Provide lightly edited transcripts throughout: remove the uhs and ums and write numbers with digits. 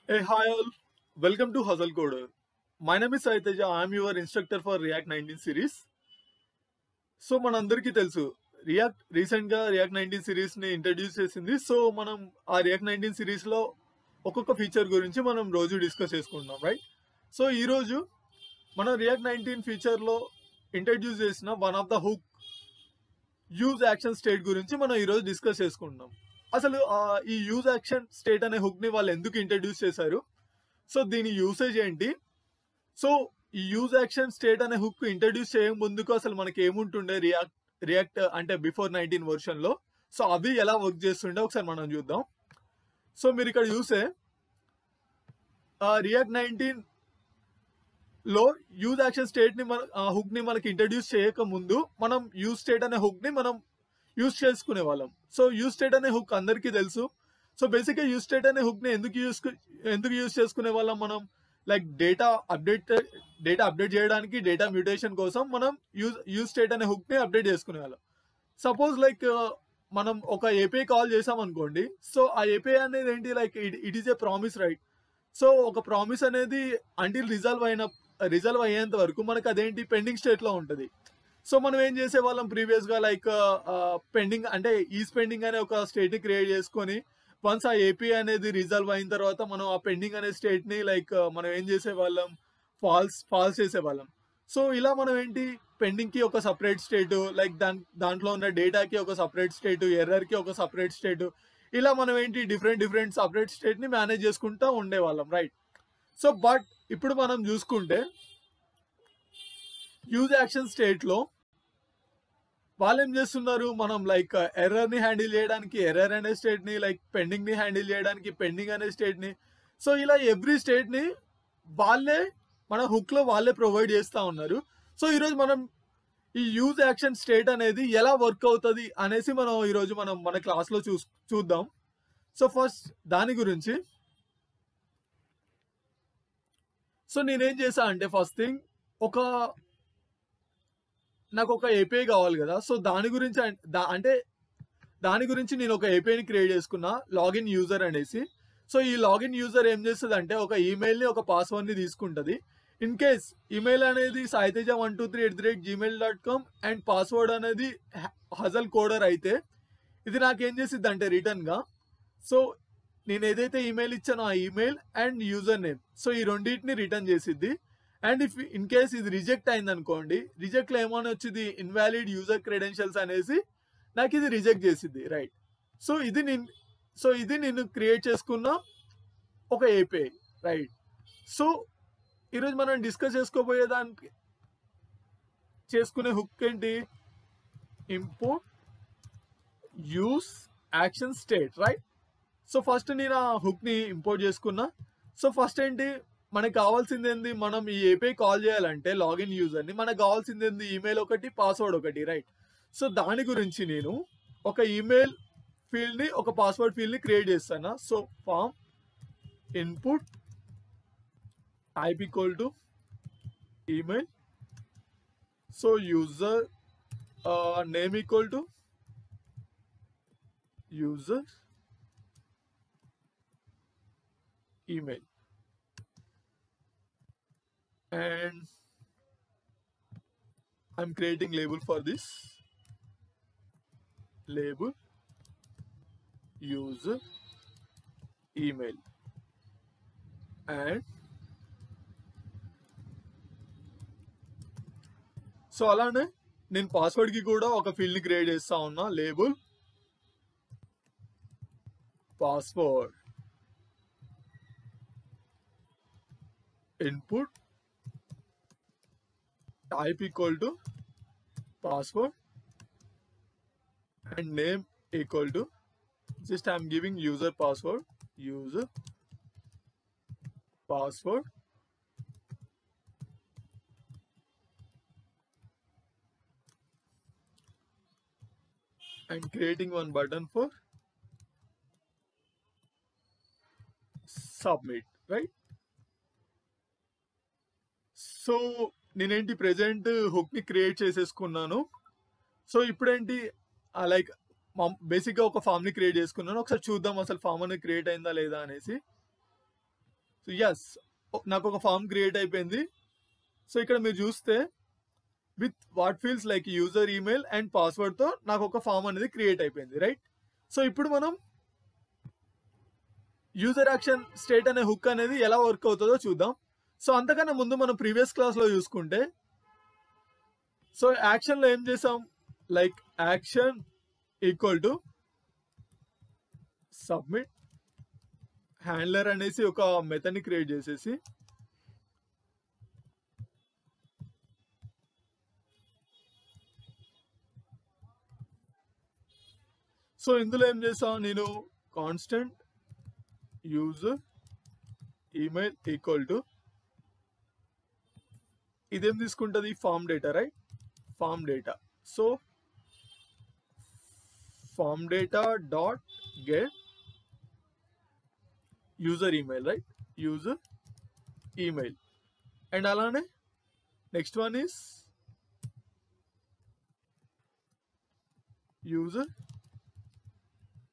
Hey, hi all. Welcome to Hustle Code. My name is Saiteja. I am your instructor for React 19 series. So మనందరికీ తెలుసు recent గా react 19 series ని introduce చేసింది. So మనం ఆ react 19 series లో ఒక్కొక్క ఫీచర్ గురించి మనం రోజు డిస్కస్ చేసుకుంటున్నాం, రైట్? సో ఈ రోజు మనం రియాక్ట్ 19 ఫీచర్ లో ఇంట్రడ్యూస్ చేసిన one of the hook use action state గురించి మనం ఈ రోజు డిస్కస్ చేసుకుంటున్నాం. అసలు ఈ యూజ్ యాక్షన్ స్టేట్ అనే హుక్ ని వాళ్ళు ఎందుకు ఇంట్రడ్యూస్ చేశారు, సో దీని యూసేజ్ ఏంటి, సో ఈ యూజ్ యాక్షన్ స్టేట్ అనే హుక్ ఇంట్రడ్యూస్ చేయ ముందుకు అసలు మనకి ఏముంటుండే రియాక్ట్ అంటే బిఫోర్ 19 వర్షన్ లో, సో అవి ఎలా వర్క్ చేస్తుండే ఒకసారి మనం చూద్దాం. సో మీరు ఇక్కడ చూసే రియాక్ట్ 19 లో యూజ్ యాక్షన్ స్టేట్ ని హుక్ ని మనకి ఇంట్రడ్యూస్ చేయక ముందు మనం యూజ్ స్టేట్ అనే హుక్ ని మనం యూజ్ చేసుకునే వాళ్ళం. సో యూజ్ స్టేట్ అనే హుక్ అందరికీ తెలుసు. సో బేసిక్ గా యూజ్ స్టేట్ అనే హుక్ ని ఎందుకు యూజ్ చేసుకునే వాళ్ళం మనం, లైక్ డేటా అప్డేట్ చేయడానికి, డేటా మ్యూటేషన్ కోసం మనం యూజ్ స్టేట్ అనే హుక్ ని అప్డేట్ చేసుకునే వాళ్ళం. సపోజ్ లైక్ మనం ఒక ఏపీఐ కాల్ చేసాం అనుకోండి. సో ఆ ఏపీఐ అనేది ఏంటి, like it is a promise, right? So ఒక ప్రామిస్ అనేది అంటిల్ రిజల్వ్ అయ్యేంత వరకు మనకు అదేంటి పెండింగ్ స్టేట్ లో ఉంటుంది. సో మనం ఏం చేసే వాళ్ళం ప్రీవియస్ గా, లైక్ పెండింగ్ అంటే ఈజ్ పెండింగ్ అనే ఒక స్టేట్ ని క్రియేట్ చేసుకొని వన్స్ ఆ ఏపీ అనేది రిజల్వ్ అయిన తర్వాత మనం ఆ పెండింగ్ అనే స్టేట్ ని లైక్ మనం ఏం చేసేవాళ్ళం, ఫాల్స్ చేసేవాళ్ళం. సో ఇలా మనం ఏంటి పెండింగ్ కి ఒక సపరేట్ స్టేట్, లైక్ దాంట్లో ఉన్న డేటాకి ఒక సపరేట్ స్టేట్, ఎర్రర్ కి ఒక సపరేట్ స్టేట్, ఇలా మనం ఏంటి డిఫరెంట్ సపరేట్ స్టేట్ ని మేనేజ్ చేసుకుంటూ ఉండేవాళ్ళం, రైట్? సో బట్ ఇప్పుడు మనం చూసుకుంటే యూజ్ యాక్షన్ స్టేట్ లో వాళ్ళు ఏం చేస్తున్నారు, మనం లైక్ ఎర్రర్ ని హ్యాండిల్ చేయడానికి ఎర్రర్ అనే స్టేట్ ని, లైక్ పెండింగ్ ని హ్యాండిల్ చేయడానికి పెండింగ్ అనే స్టేట్ ని, సో ఇలా ఎవ్రీ స్టేట్ ని వాళ్ళే మన హుక్ లో వాళ్ళే ప్రొవైడ్ చేస్తూ ఉన్నారు. సో ఈరోజు మనం ఈ యూజ్ యాక్షన్ స్టేట్ అనేది ఎలా వర్క్ అవుతుంది అనేసి మనం ఈరోజు మన క్లాస్ లో చూద్దాం. సో ఫస్ట్ దాని గురించి సో నేనేం చేశా అంటే, ఫస్ట్ థింగ్ నాకు ఒక ఏపీఐ కావాలి కదా. సో దాని గురించి నేను ఒక ఏపీఐని క్రియేట్ చేసుకున్నా, లాగిన్ యూజర్ అనేసి. సో ఈ లాగిన్ యూజర్ ఏం చేస్తుంది అంటే ఒక ఈమెయిల్ ని ఒక పాస్వర్డ్ ని తీసుకుంటది. ఇన్ కేస్ ఈమెయిల్ అనేది saiteja123@gmail.com అండ్ పాస్వర్డ్ అనేది హజల్ కోడర్ అయితే ఇది నాకేం చేసిద్ది అంటే రిటర్న్ గా, సో నేను ఏదైతే ఈమెయిల్ ఇచ్చానో ఆ email and user name, so ఈ రెండింటిని రిటర్న్ చేసిద్ది. అండ్ ఇన్ కేస్ ఇది రిజెక్ట్ అయింది అనుకోండి, రిజెక్ట్ లో ఏమైనా వచ్చింది ఇన్వాలిడ్ యూజర్ క్రెడెన్షియల్స్ అనేసి నాకు ఇది రిజెక్ట్ చేసిద్ది, రైట్? సో ఇది నేను క్రియేట్ చేసుకున్న ఒక ఏపీఐ, రైట్? సో ఈరోజు మనం డిస్కస్ చేసుకునే హుక్ ఏంటి, import use action state, right? So first నేను ఆ హుక్ ని ఇంపోర్ట్ చేసుకున్నా. సో ఫస్ట్ ఏంటి మనకు కావాల్సింది ఏంది, మనం ఈ ఏపీఐ కాల్ చేయాలంటే లాగిన్ యూజర్ ని మనకు కావాల్సింది ఏంది, ఈమెయిల్ ఒకటి, పాస్వర్డ్ ఒకటి, రైట్? సో దాని గురించి నేను ఒక ఈమెయిల్ ఫీల్డ్ ని, ఒక పాస్వర్డ్ ఫీల్డ్ ని క్రియేట్ చేస్తాను. So form input type equal to email, so user name equal to user email, and I'm creating label for this, label user email, and so అలానే నేను పాస్వర్డ్ కి కూడా ఒక field ని క్రియేట్ చేస్తా ఉన్నా, label password input type equal to password and name equal to, just I'm giving user password and creating one button for submit, right? So నేనేంటి present hook ని క్రియేట్ చేసేసుకున్నాను. సో ఇప్పుడేంటి లైక్ బేసిక్ గా ఒక form ని create చేసుకున్నాను. ఒకసారి చూద్దాం అసలు ఫామ్ అనేది క్రియేట్ అయిందా లేదా అనేసి. సో ఎస్, నాకు ఒక ఫామ్ క్రియేట్ అయిపోయింది. సో ఇక్కడ మీరు చూస్తే with what feels like user email and password తో నాకు ఒక ఫామ్ అనేది క్రియేట్ అయిపోయింది, రైట్? సో ఇప్పుడు మనం యూజర్ యాక్షన్ స్టేట్ అనే హుక్ అనేది ఎలా వర్క్ అవుతుందో చూద్దాం. సో అంతకన్నా ముందు మనం ప్రీవియస్ క్లాస్ లో చూసుకుంటే, సో యాక్షన్ లో ఏం చేసాం, like action equal to submit handler అనేసి ఒక మెథడ్ ని క్రియేట్ చేసేసి, సో ఇందులో ఏం చేసాం, నేను constant user email equal to ఇదేం తీసుకుంటుంది, form data, right? Form data. So form data dot get user email, right? User email. And అలానే next one is user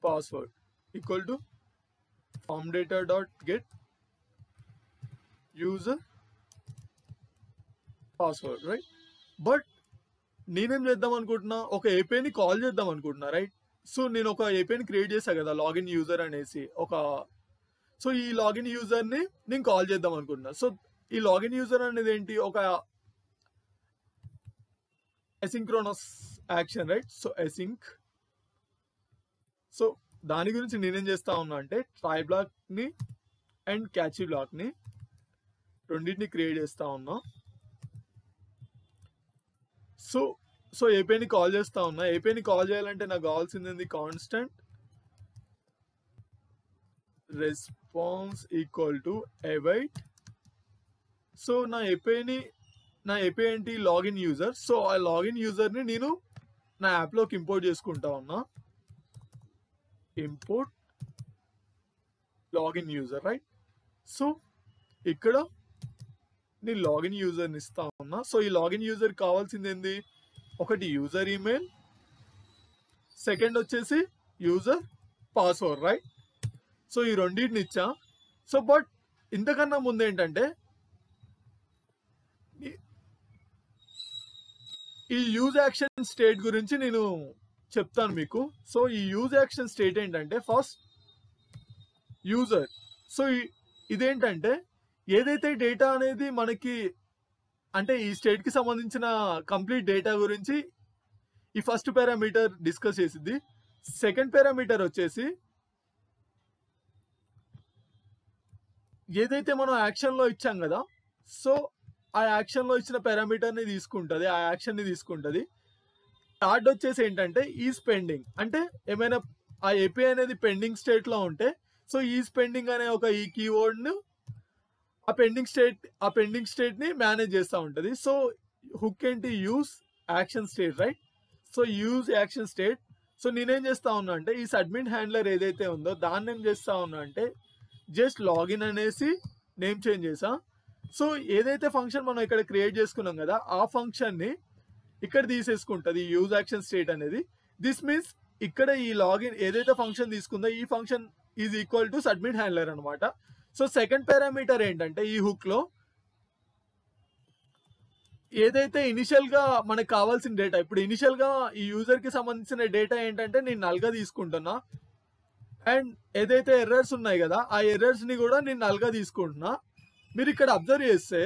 password equal to form data dot get user password, right? But నేనేం చేద్దాం అనుకుంటున్నా, ఒక ఏపీఐని call చేద్దాం అనుకుంటున్నా, right? So నేను ఒక ఏపీఐని create చేశా కదా, లాగిన్ యూజర్ అనేసి సో ఈ లాగిన్ యూజర్ ని నేను కాల్ చేద్దాం అనుకుంటున్నా. సో ఈ లాగిన్ యూజర్ అనేది ఏంటి, ఒక asynchronous action, right? So async. So దాని గురించి నేనేం చేస్తా ఉన్నా అంటే ట్రై బ్లాక్ ని అండ్ క్యాచీ బ్లాక్ ని రెండింటిని క్రియేట్ చేస్తా ఉన్నా. సో ఏపీఐని కాల్ చేస్తా ఉన్నా. ఏపీఐని కాల్ చేయాలంటే నాకు కావాల్సింది constant response equal to await. So నా ఏపీఐ ఏంటి, లాగిన్ యూజర్. సో ఆ లాగిన్ యూజర్ ని నేను నా యాప్ లోకి ఇంపోర్ట్ చేసుకుంటా ఉన్నా. Import login user, right? So ఇక్కడ నేను లాగిన్ యూజర్ని ఇస్తా ఉన్నా. సో ఈ లాగిన్ యూజర్ కావాల్సింది ఏంది, ఒకటి యూజర్ ఈమెయిల్, సెకండ్ వచ్చేసి యూజర్ పాస్వర్డ్, రైట్? సో ఈ రెండింటిని ఇచ్చా. సో బట్ ఇంతకన్నా ముందు ఏంటంటే ఈ యూజ్ యాక్షన్ స్టేట్ గురించి నేను చెప్తాను మీకు. సో ఈ యూజ్ యాక్షన్ స్టేట్ ఏంటంటే ఫస్ట్ యూజర్. సో ఇదేంటంటే ఏదైతే డేటా అనేది మనకి అంటే ఈ స్టేట్ కి సంబంధించిన కంప్లీట్ డేటా గురించి ఈ ఫస్ట్ పారామీటర్ డిస్కస్ చేసిద్ది. సెకండ్ పారామీటర్ వచ్చేసి ఏదైతే మనం యాక్షన్ లో ఇచ్చాం కదా, సో ఆ యాక్షన్ లో ఇచ్చిన పారామీటర్ ని తీసుకుంటది, ఆ యాక్షన్ ని తీసుకుంటది. థర్డ్ వచ్చేసి ఏంటంటే ఈజ్ పెండింగ్, అంటే ఏమైనా ఆ ఏపీఐ అనేది పెండింగ్ స్టేట్ లో ఉంటే సో ఈజ్ పెండింగ్ అనే ఒక ఈ కీవర్డ్ ను ఆ పెండింగ్ స్టేట్ ని మేనేజ్ చేస్తూ ఉంటది. సో హుక్ ఏంటి, use action state, right? So use action state. So నేనేం చేస్తా ఉన్నా అంటే ఈ సబ్మిట్ హ్యాండ్లర్ ఏదైతే ఉందో దాన్ని ఏం చేస్తా ఉన్నా అంటే జస్ట్ లాగిన్ అనేసి నేమ్ చేంజ్ చేసా. సో ఏదైతే ఫంక్షన్ మనం ఇక్కడ క్రియేట్ చేసుకున్నాం కదా ఆ ఫంక్షన్ ని ఇక్కడ తీసేసుకుంటది యూజ్ యాక్షన్ స్టేట్ అనేది. దిస్ మీన్స్ ఇక్కడ ఈ లాగిన్ ఏదైతే ఫంక్షన్ తీసుకుందో ఈ function is equal to submit handler అనమాట. సో సెకండ్ పారామీటర్ ఏంటంటే ఈ హుక్ లో ఏదైతే ఇనిషియల్ గా మనకు కావాల్సిన డేటా, ఇప్పుడు ఇనిషియల్ గా ఈ యూజర్ కి సంబంధించిన డేటా ఏంటంటే నేను నల్ గా తీసుకుంటున్నా. అండ్ ఏదైతే ఎర్రర్స్ ఉన్నాయి కదా ఆ ఎర్రర్స్ ని కూడా నేను నల్ గా తీసుకుంటున్నా. మీరు ఇక్కడ అబ్జర్వ్ చేస్తే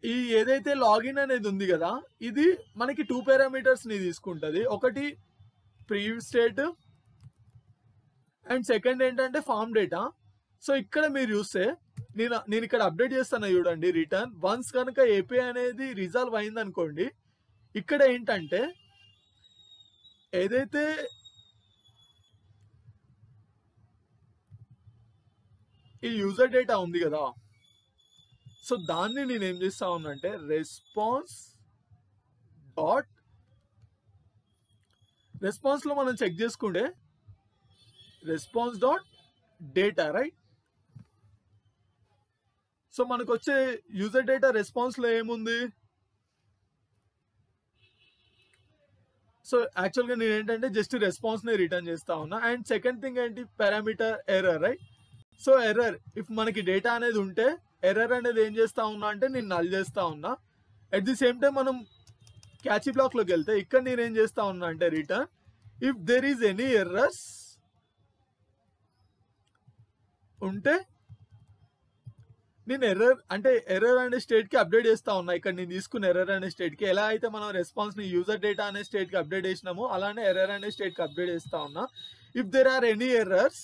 ఈ ఏదైతే లాగిన్ అనేది ఉంది కదా ఇది మనకి 2 పారామీటర్స్ ని తీసుకుంటది. ఒకటి ప్రీవియస్ స్టేట్ అండ్ సెకండ్ ఏంటంటే ఫామ్ డేటా. సో ఇక్కడ మీరు చూస్తే నేను ఇక్కడ అప్డేట్ చేస్తాను చూడండి, రిటర్న్ వన్స్ కనుక ఏపీఐ అనేది రిజాల్వ్ అయింది అనుకోండి, ఇక్కడ ఏంటంటే ఏదైతే ఈ యూజర్ డేటా ఉంది కదా సో దాన్ని నేను ఏం చేస్తా ఉన్నానంటే రెస్పాన్స్ లో మనం చెక్ చేసుకుంటే response dot data, right? So మనకు వచ్చే యూజర్ డేటా రెస్పాన్స్ లో ఏముంది, సో యాక్చువల్గా నేను ఏంటంటే జస్ట్ రెస్పాన్స్ ని రిటర్న్ చేస్తా ఉన్నా. అండ్ సెకండ్ థింగ్ ఏంటి, parameter error, right? So error if మనకి డేటా అనేది ఉంటే ఎర్రర్ అనేది ఏం చేస్తా ఉన్నా అంటే నేను నల్ చేస్తా ఉన్నా. అట్ ది సేమ్ టైం మనం క్యాచీ బ్లాక్లోకి వెళ్తే ఇక్కడ నేను ఏం చేస్తా ఉన్నా అంటే return if there is any errors ఉంటే నేను ఎర్రర్ అనే స్టేట్ కి అప్డేట్ చేస్తా ఉన్నా. ఇక్కడ నేను తీసుకున్న ఎర్రర్ అనే స్టేట్ కి ఎలా అయితే మనం రెస్పాన్స్ ని యూజర్ డేటా అనే స్టేట్ కి అప్డేట్ చేసినామో అలానే ఎర్రర్ అనే స్టేట్ కి అప్డేట్ చేస్తా ఉన్నా. If there or any errors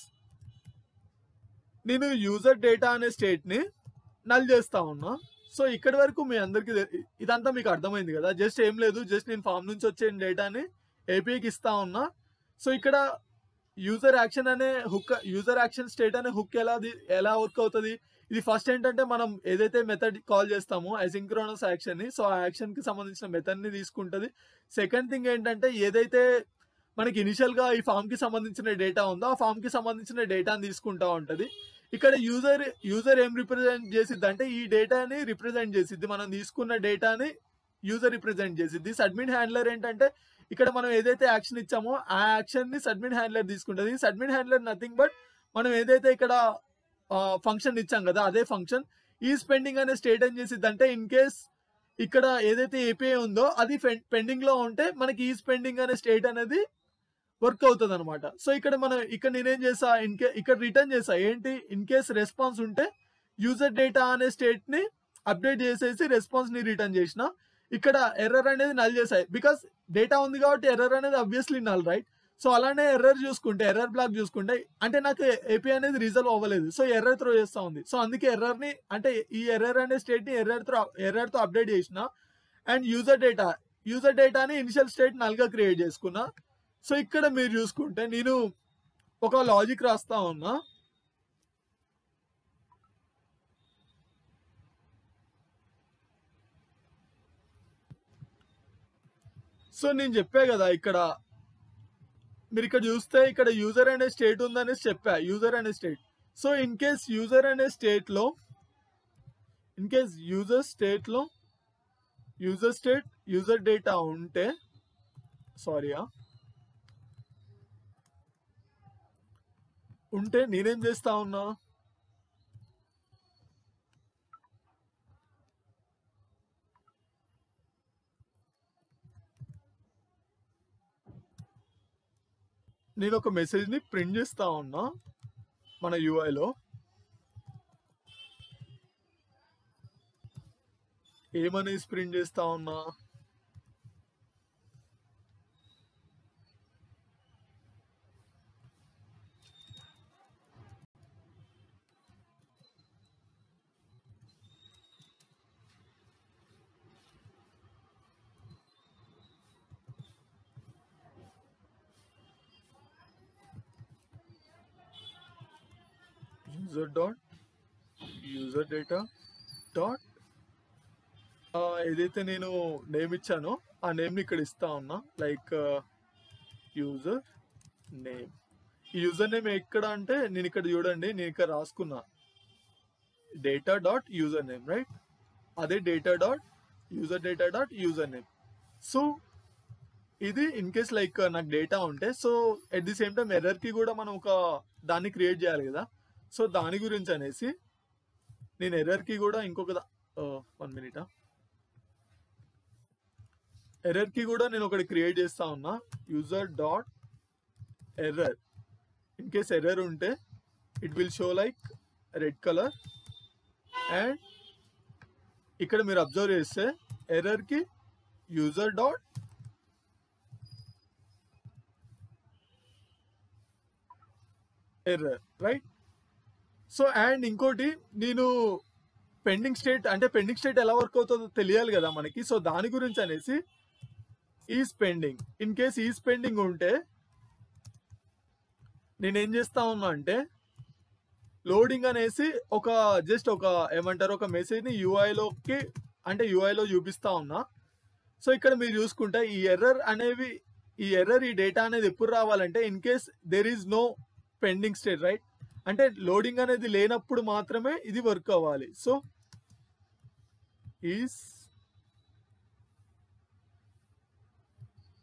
నేను యూజర్ డేటా అనే స్టేట్ ని నల్ చేస్తా ఉన్నా. సో ఇక్కడి వరకు మీ అందరికి ఇదంతా మీకు అర్థమైంది కదా. జస్ట్ ఏం లేదు, జస్ట్ నేను ఫామ్ నుంచి వచ్చే డేటాని ఏపీఐకి ఇస్తా ఉన్నా. సో ఇక్కడ యూజర్ యాక్షన్ అనే హుక్, యూజర్ యాక్షన్ స్టేట్ అనే హుక్ ఎలా వర్క్ అవుతుంది. ఇది ఫస్ట్ ఏంటంటే మనం ఏదైతే మెథడ్ కాల్ చేస్తామో అసింక్రోనస్ యాక్షన్ ని, సో ఆ యాక్షన్ కి సంబంధించిన మెథడ్ ని తీసుకుంటది. సెకండ్ థింగ్ ఏంటంటే ఏదైతే మనకి ఇనిషియల్ గా ఈ ఫామ్ కి సంబంధించిన డేటా ఉందో ఆ ఫామ్ కి సంబంధించిన డేటాని తీసుకుంటా ఉంటది. ఇక్కడ యూజర్ ఏం రిప్రజెంట్ చేసిద్ది అంటే ఈ డేటాని రిప్రజెంట్ చేసిద్ది, మనం తీసుకున్న డేటాని యూజర్ రిప్రజెంట్ చేసిద్ది. సబ్మిట్ హ్యాండ్లర్ ఏంటంటే ఇక్కడ మనం ఏదైతే యాక్షన్ ఇచ్చామో ఆ యాక్షన్ ని సబ్మిట్ హ్యాండ్లర్ తీసుకుంటది. సబ్మిట్ హ్యాండ్లర్ నథింగ్ బట్ మనం ఏదైతే ఇక్కడ ఫంక్షన్ ఇచ్చాం కదా అదే ఫంక్షన్. ఈ పెండింగ్ అనే స్టేట్ ఏం చేసిద్ది అంటే ఇన్ కేస్ ఇక్కడ ఏదైతే ఏపీఐ ఉందో అది పెండింగ్ లో ఉంటే మనకి ఈ పెండింగ్ అనే స్టేట్ అనేది వర్క్ అవుతుంది అనమాట. సో ఇక్కడ నేనేం చేసా, ఇక్కడ రిటర్న్ చేసా ఏంటి, ఇన్ కేస్ రెస్పాన్స్ ఉంటే యూజర్ డేటా అనే స్టేట్ ని అప్డేట్ చేసేసి రెస్పాన్స్ ని రిటర్న్ చేసిన. ఇక్కడ ఎర్రర్ అనేది నల్ చేసాయి, బికాస్ డేటా ఉంది కాబట్టి ఎర్రర్ అనేది ఆబ్వియస్లీ నల్, రైట్. సో అలానే ఎర్రర్ బ్లాక్ చూసుకుంటే అంటే నాకు ఏపీ అనేది రిజల్వ్ అవ్వలేదు, సో ఎర్రర్ త్రో చేస్తా ఉంది. సో అందుకే ఎర్రర్ ని అంటే ఈ ఎర్రర్ అనే స్టేట్ ని ఎర్రర్ తో అప్డేట్ చేసిన. అండ్ యూజర్ డేటాని ఇనిషియల్ స్టేట్ నల్ గా క్రియేట్ చేసుకున్నా. సో ఇక్కడ మీరు చూసుకుంటే నేను ఒక లాజిక్ రాస్తా ఉన్నా. సో నేను చెప్పా కదా ఇక్కడ మీరు ఇక్కడ చూస్తే ఇక్కడ యూజర్ అనే స్టేట్ ఉందనేసి చెప్పా, యూజర్ అనే state. So in case user అనే స్టేట్ లో యూజర్ డేటా ఉంటే నేనేం చేస్తా ఉన్నా, నేను ఒక మెసేజ్ ని ప్రింట్ చేస్తా ఉన్నా మన యూఐలో. ఏమనేసి ప్రింట్ చేస్తా ఉన్నా, యూజర్ డేటా డాట్ ఏదైతే నేను నేమ్ ఇచ్చానో ఆ నేమ్ని ఇక్కడ ఇస్తా ఉన్నా, లైక్ యూజర్ నేమ్. ఈ యూజర్ నేమ్ ఎక్కడ అంటే నేను ఇక్కడ చూడండి, నేను ఇక్కడ రాసుకున్నా data dot user name, right. అదే user data dot user name. So ఇది ఇన్ కేస్ లైక్ నాకు డేటా ఉంటే, so at the same time error కి కూడా మనం ఒక దాన్ని క్రియేట్ చేయాలి కదా. సో దాని గురించి అనేసి నేను ఎర్రర్ కి కూడా ఇంకొక 1 minute ఎర్రర్ కి కూడా నేను ఒకటి క్రియేట్ చేస్తా ఉన్నా, user dot error. In case error ఉంటే it will show like red colour. And ఇక్కడ మీరు అబ్జర్వ్ చేస్తే ఎర్రర్ కి user dot error, right. So and ఇంకోటి నేను పెండింగ్ స్టేట్ ఎలా వర్క్ అవుతుందో తెలియాలి కదా మనకి. సో దాని గురించి అనేసి is pending, in case is pending ఉంటే నేనేం చేస్తా ఉన్నా అంటే లోడింగ్ అనేసి ఒక మెసేజ్ ని యూఐలో చూపిస్తా ఉన్నా. సో ఇక్కడ మీరు చూసుకుంటే ఈ ఎర్రర్ ఈ డేటా అనేది ఎప్పుడు రావాలంటే in case there is no pending state, right. అంటే లోడింగ్ అనేది లేనప్పుడు మాత్రమే ఇది వర్క్ అవ్వాలి. So is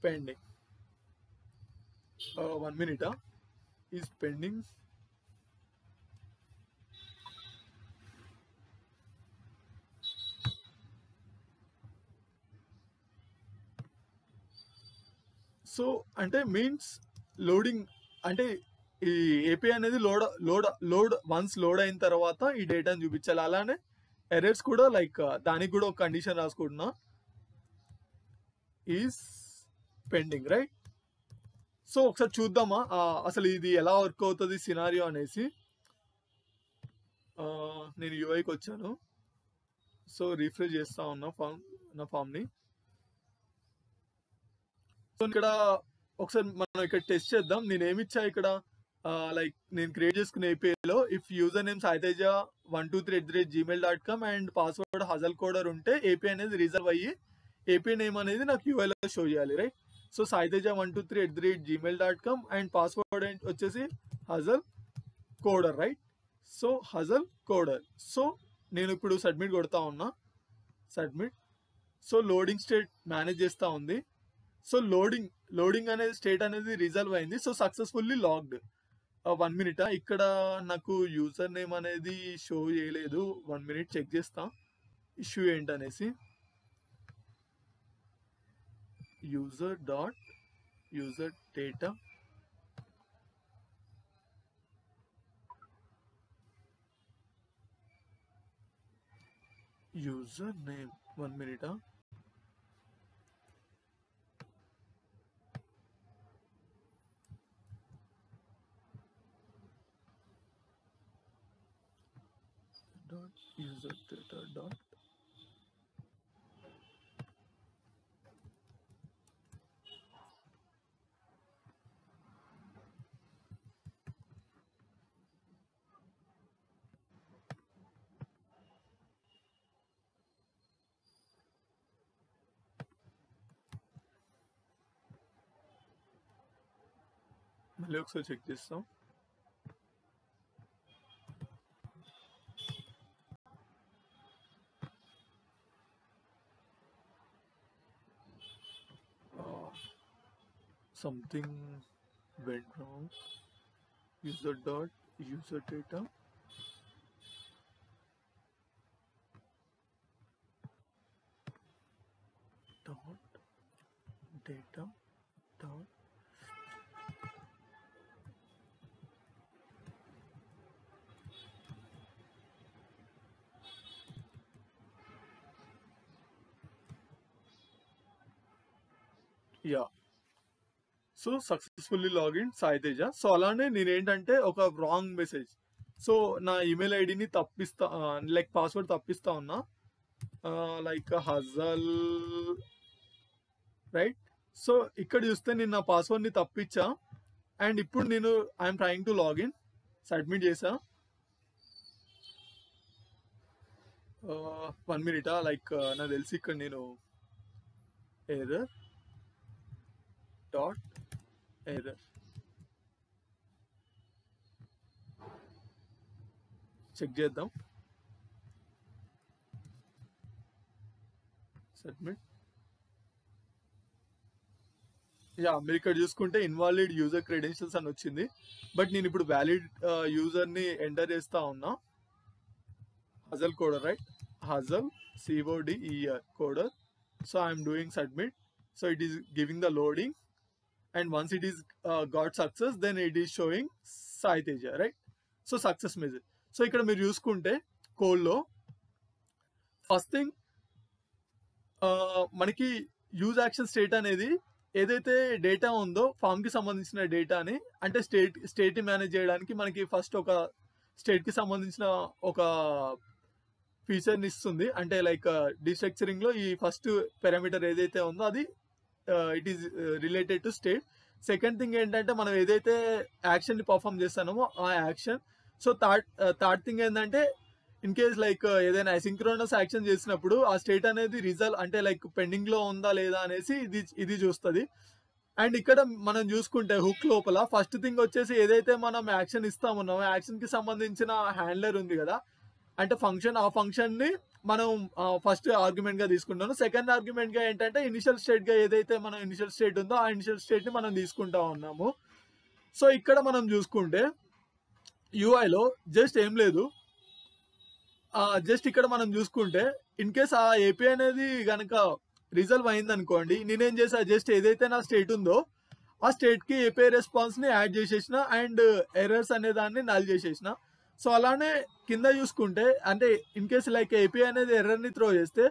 pending, 1 minute is pending so అంటే మీన్స్ లోడింగ్ అంటే ఈ ఏపీఐ అనేది లోడ్ వన్స్ లోడ్ అయిన తర్వాత ఈ డేటాని చూపించాలి. అలానే ఎర్రర్స్ కూడా లైక్ దానికి కూడా ఒక కండిషన్ రాసుకుంటున్నా, ఈజ్ పెండింగ్, రైట్? సో ఒకసారి చూద్దామా అసలు ఇది ఎలా వర్క్ అవుతుంది సినారియో అనేసి. నేను యూఐకి వచ్చాను. సో రిఫ్రెష్ చేస్తా ఉన్నా నా ఫామ్ని. సో ఇక్కడ ఒకసారి మనం ఇక్కడ టెస్ట్ చేద్దాం. నేను ఏమి ఇచ్చా ఇక్కడ, లైక్ నేను క్రియేట్ చేసుకున్న ఏపీఐలో if user name Saiteja 123@gmail.com and password hazel coder ఉంటే ఏపీఐ అనేది రిజర్వ్ అయ్యి ఏపీఐ నేమ్ అనేది నాకు యూఐలో షో చేయాలి, right? So Saiteja 123@gmail.com and password వచ్చేసి hazel coder, right? So hazel coder. So నేను ఇప్పుడు సబ్మిట్ కొడతా ఉన్నా, submit. So loading state manage చేస్తూ ఉంది. సో లోడింగ్ అనేది స్టేట్ అనేది రిజల్వ్ అయింది. So successfully logged. 1 minute. ఇక్కడ నాకు యూజర్ నేమ్ అనేది షో చేయలేదు. 1 minute చెక్ చేస్తా ఇష్యూ ఏంటనేసి. User data user name 1 minute. user data dot మళ్ళీ ఒకసారి చెక్ చేస్తాం. Something went wrong. User data yeah. So successfully login Sai Teja. So అలానే నేనేంటంటే ఒక రాంగ్ మెసేజ్, సో నా ఈమెయిల్ ఐడిని తప్పిస్తా, లైక్ పాస్వర్డ్ తప్పిస్తా ఉన్నా, లైక్ హజల్, రైట్? సో ఇక్కడ చూస్తే నేను నా పాస్వర్డ్ని తప్పించా అండ్ ఇప్పుడు నేను I'm trying to login, submit చేసా. 1 minute. లైక్ నాకు తెలిసి ఇక్కడ నేను ఎర్రర్ చెక్ చేద్దాం. సబ్మిట్. మీరు ఇక్కడ చూసుకుంటే ఇన్వాలిడ్ యూజర్ క్రెడెన్షియల్స్ అని వచ్చింది. బట్ నేను ఇప్పుడు వ్యాలిడ్ యూజర్ని ఎంటర్ చేస్తా ఉన్నా. Hazel coder, right? Hazel CODER కోడర్. So I'm doing submit. So it is giving the loading. And once it is got success, then it is showing Saiteja, right? So success message. So ఇక్కడ మీరు చూసుకుంటే కోడ్లో first thing మనకి use action state అనేది ఏదైతే data ఉందో ఫామ్కి సంబంధించిన డేటాని, అంటే స్టేట్ని మేనేజ్ చేయడానికి మనకి ఫస్ట్ ఒక స్టేట్కి సంబంధించిన ఒక ఫీచర్ని ఇస్తుంది. అంటే లైక్ డిస్ట్రక్చరింగ్లో ఈ ఫస్ట్ పారామీటర్ ఏదైతే ఉందో అది it is related to state. Second thing ఏంటంటే మనం ఏదైతే యాక్షన్ని పర్ఫామ్ చేస్తామో ఆ యాక్షన్. సో థర్డ్ థింగ్ ఏంటంటే ఇన్ కేస్ లైక్ ఏదైనా అసింక్రోనస్ యాక్షన్ చేసినప్పుడు ఆ స్టేట్ అనేది రిజల్ట్ అంటే లైక్ పెండింగ్లో ఉందా లేదా అనేసి ఇది చూస్తుంది. అండ్ ఇక్కడ మనం చూసుకుంటే హుక్ లోపల ఫస్ట్ థింగ్ వచ్చేసి ఏదైతే మనం యాక్షన్ ఇస్తామన్నామో యాక్షన్కి సంబంధించిన హ్యాండ్లర్ ఉంది కదా, అంటే ఫంక్షన్, ఆ ఫంక్షన్ని మనం ఫస్ట్ ఆర్గ్యుమెంట్గా తీసుకుంటాము. సెకండ్ ఆర్గ్యుమెంట్గా ఏంటంటే ఇనిషియల్ స్టేట్గా ఏదైతే మనం ఇనిషియల్ స్టేట్ ఉందో ఆ ఇనిషియల్ స్టేట్ని మనం తీసుకుంటా ఉన్నాము. సో ఇక్కడ మనం చూసుకుంటే యూఐలో జస్ట్ ఏం లేదు, జస్ట్ ఇక్కడ మనం చూసుకుంటే ఇన్ కేస్ ఆ ఏపీఐ అనేది కనుక రిజల్వ్ అయింది అనుకోండి, నేనేం చేసా, జస్ట్ ఏదైతే నా స్టేట్ ఉందో ఆ స్టేట్కి ఏపీఐ రెస్పాన్స్ని యాడ్ చేసేసిన అండ్ ఎర్రర్స్ అనే దాన్ని నల్ చేసేసిన. సో అలానే కింద చూసుకుంటే అంటే ఇన్ కేస్ లైక్ ఏపీఐ అనేది ఎర్రర్ని త్రో చేస్తే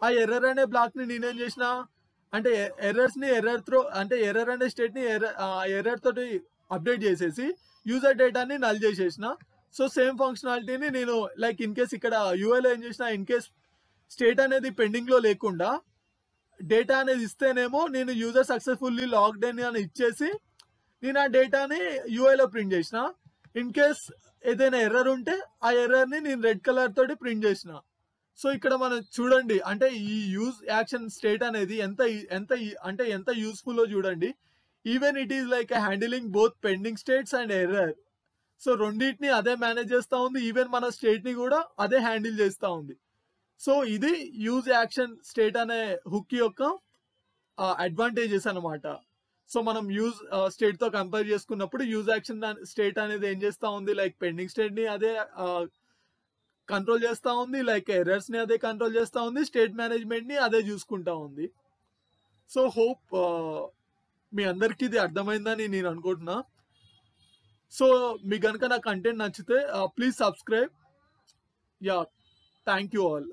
ఆ ఎర్రర్ అనే బ్లాక్ని నేనేం చేసిన అంటే ఎర్రర్స్ని ఎర్రర్ త్రో అంటే ఎర్రర్ అనే స్టేట్ని ఎర్రర్ తోటి అప్డేట్ చేసేసి యూజర్ డేటాని నల్ చేసేసిన. సో సేమ్ ఫంక్షనాలిటీని నేను లైక్ ఇన్ కేస్ ఇక్కడ యూఐలో ఏం చేసిన ఇన్ కేస్ స్టేట్ అనేది పెండింగ్లో లేకుండా డేటా అనేది ఇస్తేనేమో నేను యూజర్ సక్సెస్ఫుల్లీ లాగ్డ్ ఇన్ అని ఇచ్చేసి నేను ఆ డేటాని యూఐలో ప్రింట్ చేసిన. ఇన్ కేస్ ఏదైనా ఎర్రర్ ఉంటే ఆ ఎర్రర్ని నేను రెడ్ కలర్ తోటి ప్రింట్ చేసిన. సో ఇక్కడ మనం చూడండి అంటే ఈ యూజ్ యాక్షన్ స్టేట్ అనేది ఎంత యూస్ఫుల్లో చూడండి. Even it is like handling both pending states and error. So రెండింటిని అదే మేనేజ్ చేస్తూ ఉంది, ఈవెన్ మన స్టేట్ని కూడా అదే హ్యాండిల్ చేస్తూ ఉంది. సో ఇది యూజ్ యాక్షన్ స్టేట్ అనే హుక్ యొక్క అడ్వాంటేజెస్ అనమాట. సో మనం యూజ్ స్టేట్తో కంపేర్ చేసుకున్నప్పుడు యూజ్ యాక్షన్ స్టేట్ అనేది ఏం చేస్తూ ఉంది లైక్ పెండింగ్ స్టేట్ని అదే కంట్రోల్ చేస్తూ ఉంది, లైక్ ఎర్రర్స్ని అదే కంట్రోల్ చేస్తూ ఉంది, స్టేట్ మేనేజ్మెంట్ని అదే చూసుకుంటా ఉంది. సో హోప్ మీ అందరికీ ఇది అర్థమైందని నేను అనుకుంటున్నా. సో మీకు కనుక నా కంటెంట్ నచ్చితే please subscribe. Yeah, thank you all.